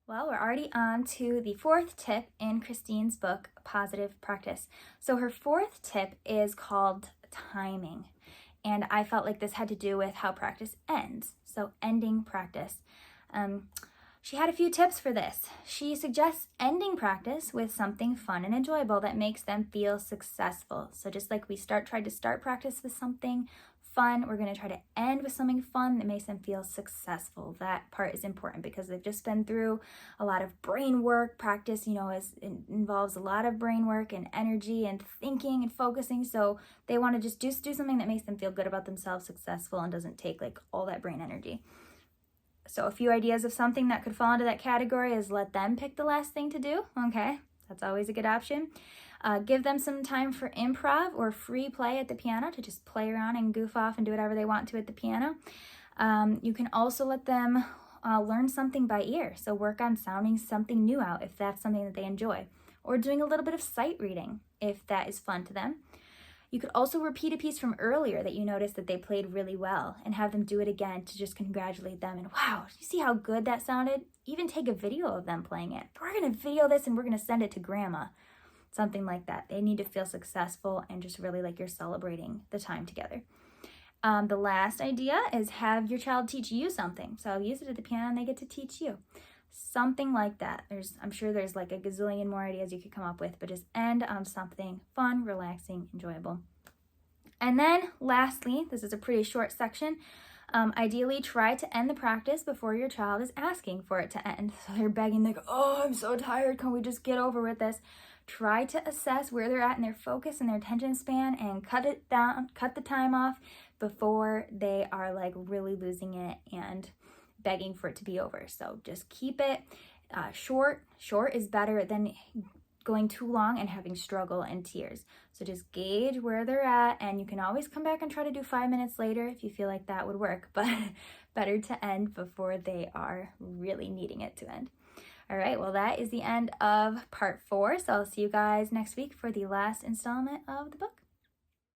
Well, we're already on to the fourth tip in Christine's book, Positive Practice. So her fourth tip is called timing. And I felt like this had to do with how practice ends. So ending practice. She had a few tips for this. She suggests ending practice with something fun and enjoyable that makes them feel successful. So just like we tried to start practice with something fun, we're going to try to end with something fun that makes them feel successful. That part is important because they've just been through a lot of brain work. Practice, it involves a lot of brain work and energy and thinking and focusing. So they want to just do something that makes them feel good about themselves, successful, and doesn't take like all that brain energy. So a few ideas of something that could fall into that category is let them pick the last thing to do. Okay, that's always a good option. Give them some time for improv or free play at the piano to just play around and goof off and do whatever they want to at the piano. You can also let them learn something by ear. So work on sounding something new out if that's something that they enjoy, or doing a little bit of sight reading if that is fun to them. You could also repeat a piece from earlier that you noticed that they played really well and have them do it again to just congratulate them. And wow, you see how good that sounded? Even take a video of them playing it. We're going to video this and we're going to send it to grandma. Something like that. They need to feel successful and just really like you're celebrating the time together. The last idea is have your child teach you something. So use it at the piano and they get to teach you. Something like that. I'm sure there's like a gazillion more ideas you could come up with, but just end on something fun, relaxing, enjoyable. And then lastly, this is a pretty short section. Ideally, try to end the practice before your child is asking for it to end. So they're begging, like, oh, I'm so tired. Can we just get over with this? Try to assess where they're at in their focus and their attention span and cut it down, cut the time off before they are like really losing it and begging for it to be over. So just keep it short. Short is better than going too long and having struggle and tears. So just gauge where they're at, and you can always come back and try to do 5 minutes later if you feel like that would work, but better to end before they are really needing it to end. All right, well, that is the end of part 4. So I'll see you guys next week for the last installment of the book.